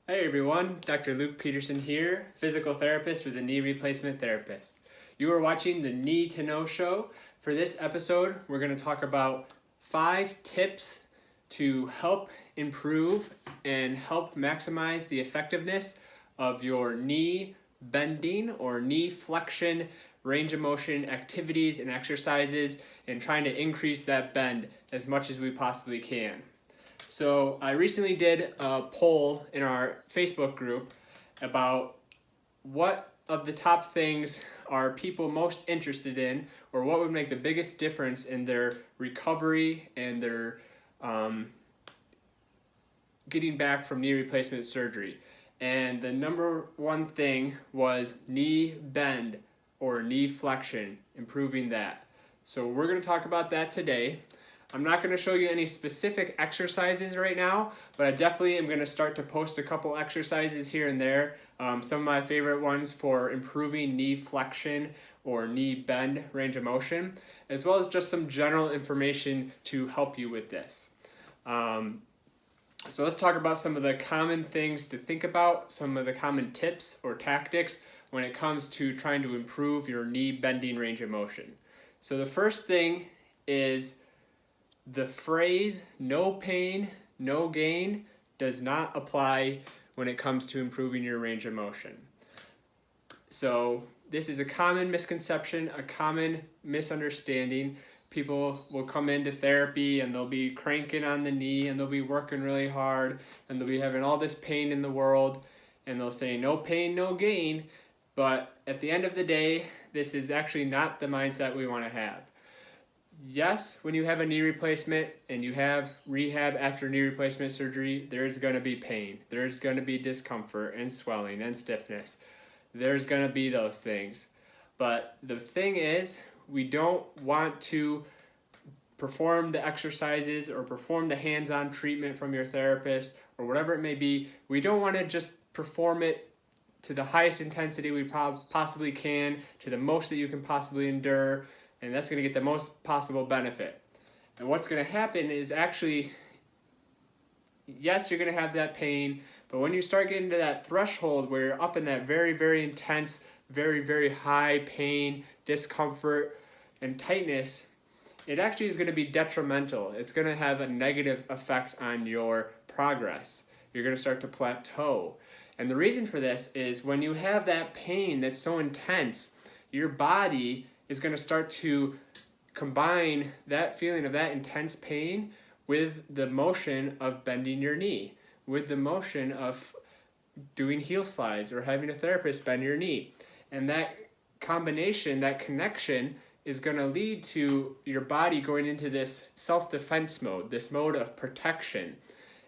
Hey everyone, Dr. Luke Peterson here, physical therapist with a knee replacement therapist. You are watching the Knee to Know show. For this episode, we're going to talk about 5 tips to help improve and help maximize the effectiveness of your knee bending or knee flexion range of motion activities and exercises, and trying to increase that bend as much as we possibly can. So I recently did a poll in our Facebook group about what of the top things are people most interested in, or what would make the biggest difference in their recovery and their getting back from knee replacement surgery. And the number one thing was knee bend or knee flexion, improving that. So we're going to talk about that today. I'm not going to show you any specific exercises right now, but I definitely am going to start to post a couple exercises here and there. Some of my favorite ones for improving knee flexion or knee bend range of motion, as well as just some general information to help you with this. So let's talk about some of the common things to think about, some of the common tips or tactics when it comes to trying to improve your knee bending range of motion. So the first thing is the phrase "no pain, no gain" does not apply when it comes to improving your range of motion. So this is a common misconception, a common misunderstanding. People will come into therapy and they'll be cranking on the knee and they'll be working really hard and they'll be having all this pain in the world and they'll say no pain, no gain. But at the end of the day, this is actually not the mindset we want to have. Yes, when you have a knee replacement and you have rehab after knee replacement surgery, there's going to be pain. There's going to be discomfort and swelling and stiffness. There's going to be those things. But the thing is, we don't want to perform the exercises or perform the hands-on treatment from your therapist or whatever it may be. We don't want to just perform it to the highest intensity we possibly can, to the most that you can possibly endure, and that's going to get the most possible benefit. And what's going to happen is actually, yes, you're going to have that pain, but when you start getting to that threshold where you're up in that very, very intense, very, very high pain, discomfort, and tightness, it actually is going to be detrimental. It's going to have a negative effect on your progress. You're going to start to plateau. And the reason for this is when you have that pain that's so intense, your body is going to start to combine that feeling of that intense pain with the motion of bending your knee, with the motion of doing heel slides or having a therapist bend your knee. And that combination, that connection, is going to lead to your body going into this self-defense mode, this mode of protection.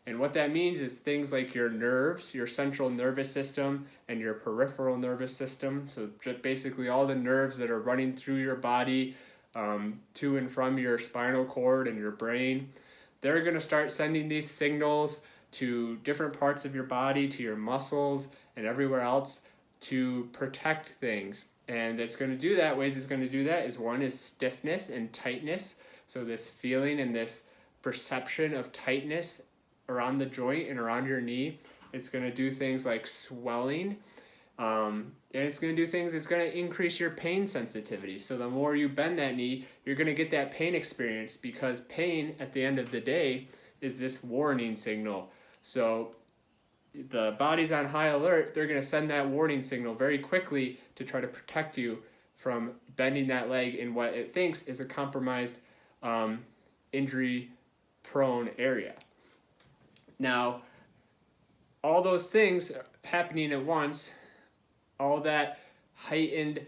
And what that means is things like your nerves, your central nervous system, and your peripheral nervous system. So just basically all the nerves that are running through your body to and from your spinal cord and your brain. They're going to start sending these signals to different parts of your body, to your muscles, and everywhere else to protect things. And it's going to do that. Ways it's going to do that is one is stiffness and tightness. So this feeling and this perception of tightness around the joint and around your knee. It's going to do things like swelling. And it's going to do things, it's going to increase your pain sensitivity. So the more you bend that knee, you're going to get that pain experience, because pain at the end of the day is this warning signal. So the body's on high alert. They're going to send that warning signal very quickly to try to protect you from bending that leg in what it thinks is a compromised, injury-prone area. Now, all those things happening at once, all that heightened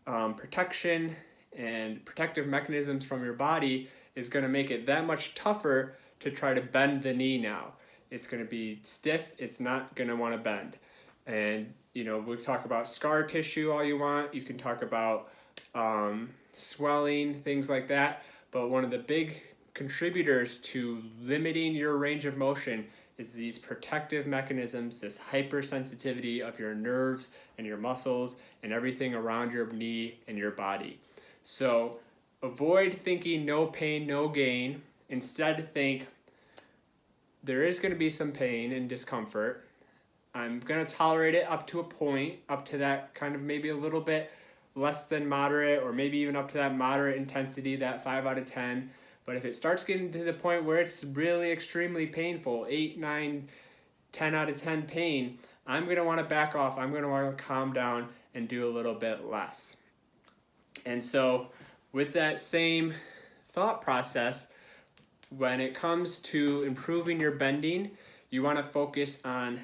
protection and protective mechanisms from your body is going to make it that much tougher to try to bend the knee now. It's going to be stiff. It's not going to want to bend. And, we'll talk about scar tissue all you want. You can talk about swelling, things like that. But one of the big contributors to limiting your range of motion is these protective mechanisms, this hypersensitivity of your nerves and your muscles and everything around your knee and your body. So avoid thinking no pain, no gain. Instead, think there is going to be some pain and discomfort. I'm going to tolerate it up to a point, up to that kind of maybe a little bit less than moderate, or maybe even up to that moderate intensity, that 5 out of 10. But if it starts getting to the point where it's really extremely painful, 8, 9, 10 out of 10 pain, I'm going to want to back off. I'm going to want to calm down and do a little bit less. And so with that same thought process, when it comes to improving your bending, you want to focus on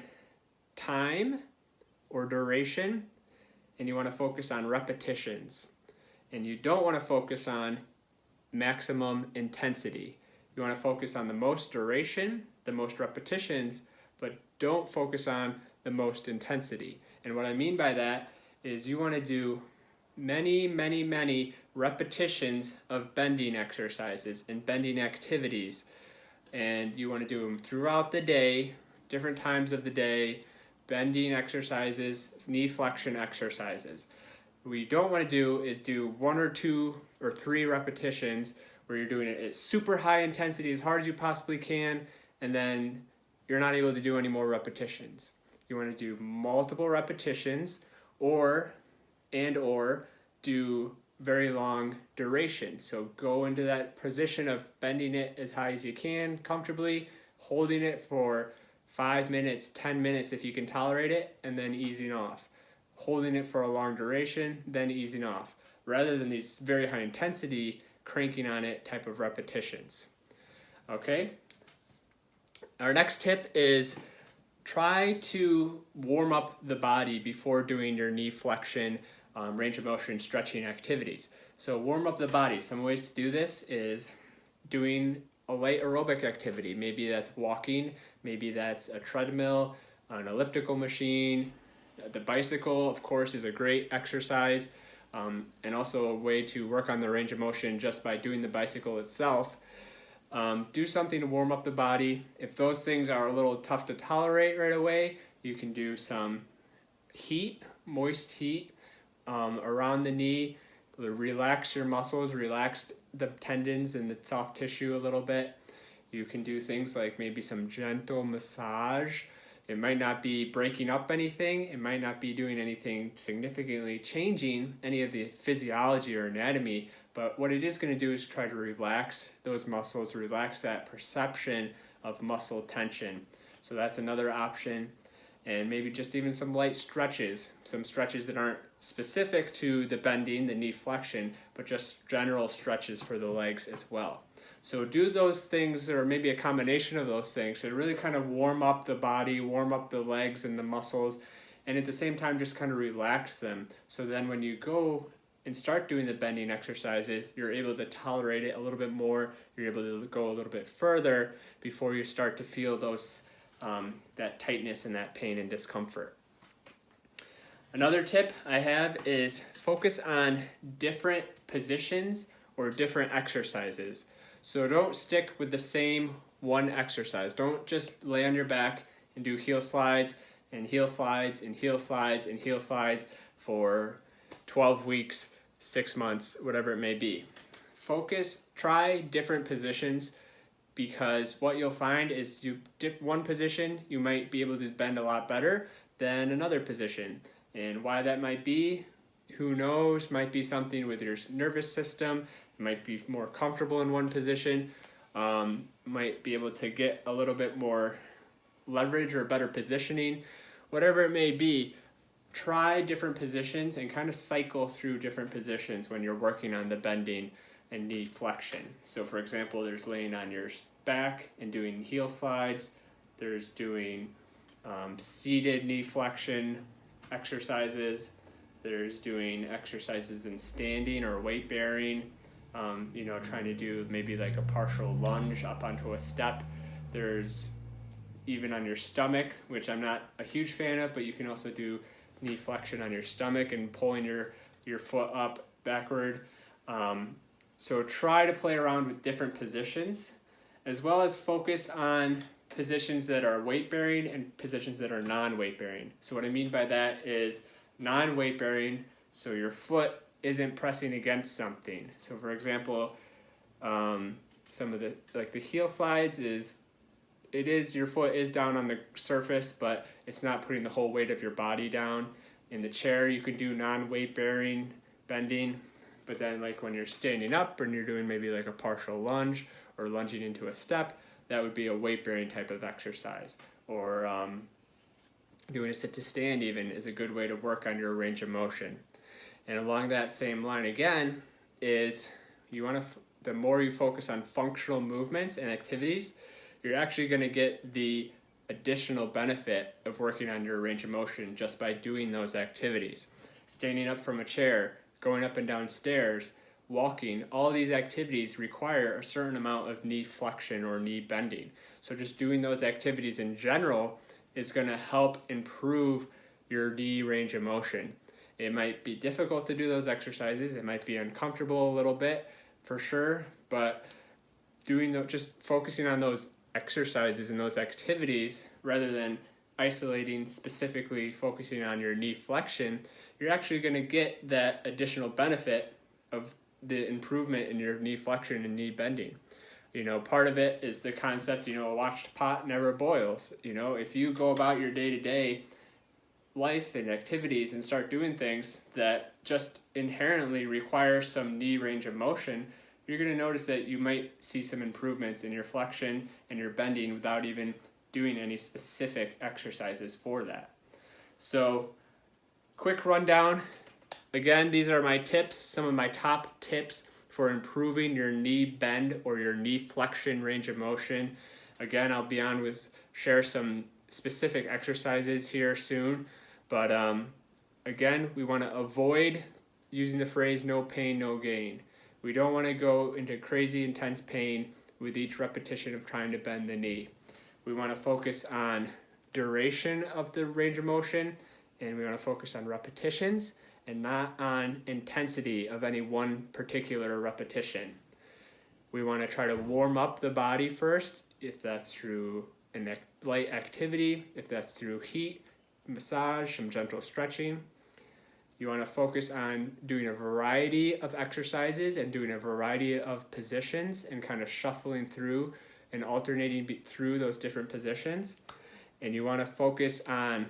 time or duration, and you want to focus on repetitions. And you don't want to focus on maximum intensity. You want to focus on the most duration, the most repetitions, but don't focus on the most intensity. And what I mean by that is you want to do many repetitions of bending exercises and bending activities. And you want to do them throughout the day, different times of the day, bending exercises, knee flexion exercises. What you don't want to do is do 1 or 2 or 3 repetitions where you're doing it at super high intensity as hard as you possibly can, and then you're not able to do any more repetitions. You want to do multiple repetitions or do very long duration. So go into that position of bending it as high as you can comfortably, holding it for 5 minutes, 10 minutes if you can tolerate it, and then easing off. Holding it for a long duration, then easing off, rather than these very high intensity, cranking on it type of repetitions. Okay? Our next tip is try to warm up the body before doing your knee flexion, range of motion, stretching activities. So warm up the body. Some ways to do this is doing a light aerobic activity. Maybe that's walking, maybe that's a treadmill, an elliptical machine. The bicycle, of course, is a great exercise, and also a way to work on the range of motion just by doing the bicycle itself. Do something to warm up the body. If those things are a little tough to tolerate right away, you can do some heat, moist heat around the knee. Relax your muscles, relax the tendons and the soft tissue a little bit. You can do things like maybe some gentle massage. It might not be breaking up anything. It might not be doing anything significantly changing any of the physiology or anatomy, but what it is going to do is try to relax those muscles, relax that perception of muscle tension. So that's another option. And maybe just even some light stretches, some stretches that aren't specific to the bending, the knee flexion, but just general stretches for the legs as well. So do those things, or maybe a combination of those things, to really kind of warm up the body, warm up the legs and the muscles, and at the same time just kind of relax them. So then when you go and start doing the bending exercises, you're able to tolerate it a little bit more, you're able to go a little bit further before you start to feel those that tightness and that pain and discomfort. Another tip I have is focus on different positions or different exercises. So don't stick with the same one exercise. Don't just lay on your back and do heel slides and heel slides and heel slides and heel slides for 12 weeks, 6 months, whatever it may be. Focus, try different positions, because what you'll find is one position you might be able to bend a lot better than another position. And why that might be, who knows, might be something with your nervous system. You might be more comfortable in one position, might be able to get a little bit more leverage or better positioning. Whatever it may be, try different positions and kind of cycle through different positions when you're working on the bending and knee flexion. So for example, there's laying on your back and doing heel slides. There's doing seated knee flexion exercises. There's doing exercises in standing or weight bearing. Trying to do maybe like a partial lunge up onto a step. There's even on your stomach, which I'm not a huge fan of, but you can also do knee flexion on your stomach and pulling your foot up backward. So try to play around with different positions, as well as focus on positions that are weight bearing and positions that are non-weight bearing. So what I mean by that is non-weight bearing, so your foot isn't pressing against something. So for example, some of the heel slides is your foot is down on the surface, but it's not putting the whole weight of your body down. In the chair, you can do non-weight bearing bending, but then like when you're standing up and you're doing maybe like a partial lunge or lunging into a step, that would be a weight bearing type of exercise. Or doing a sit to stand even is a good way to work on your range of motion. And along that same line again is the more you focus on functional movements and activities, you're actually going to get the additional benefit of working on your range of motion just by doing those activities. Standing up from a chair, going up and down stairs, walking, all these activities require a certain amount of knee flexion or knee bending. So just doing those activities in general is going to help improve your knee range of motion. It might be difficult to do those exercises. It might be uncomfortable a little bit for sure, but just focusing on those exercises and those activities rather than isolating specifically focusing on your knee flexion, you're actually going to get that additional benefit of the improvement in your knee flexion and knee bending. Part of it is the concept, a watched pot never boils. If you go about your day-to-day life and activities and start doing things that just inherently require some knee range of motion, you're going to notice that you might see some improvements in your flexion and your bending without even doing any specific exercises for that. So, quick rundown. Again, these are my tips, some of my top tips for improving your knee bend or your knee flexion range of motion. Again, I'll be on with share some specific exercises here soon, but again, we want to avoid using the phrase no pain, no gain. We don't want to go into crazy intense pain with each repetition of trying to bend the knee. We want to focus on duration of the range of motion, and we want to focus on repetitions and not on intensity of any one particular repetition. We want to try to warm up the body first, if that's through a light activity, if that's through heat, massage, some gentle stretching. You want to focus on doing a variety of exercises and doing a variety of positions and kind of shuffling through and alternating through those different positions. And you want to focus on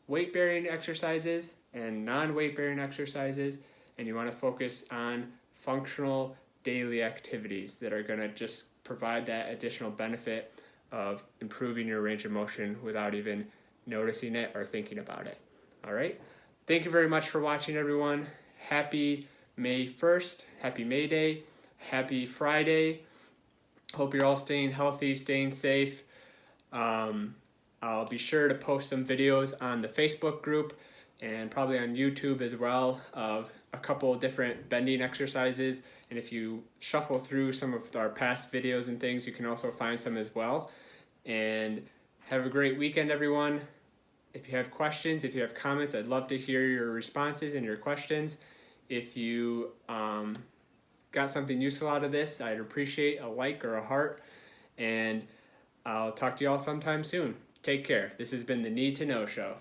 weight-bearing exercises and non-weight-bearing exercises. And you want to focus on functional daily activities that are going to just provide that additional benefit of improving your range of motion without even noticing it or thinking about it. All right? Thank you very much for watching, everyone. Happy May 1st. Happy May Day. Happy Friday. Hope you're all staying healthy, staying safe. I'll be sure to post some videos on the Facebook group and probably on YouTube as well of a couple of different bending exercises. And if you shuffle through some of our past videos and things, you can also find some as well. And have a great weekend, everyone. If you have questions, if you have comments, I'd love to hear your responses and your questions. If you got something useful out of this, I'd appreciate a like or a heart. And I'll talk to you all sometime soon. Take care. This has been the Need to Know Show.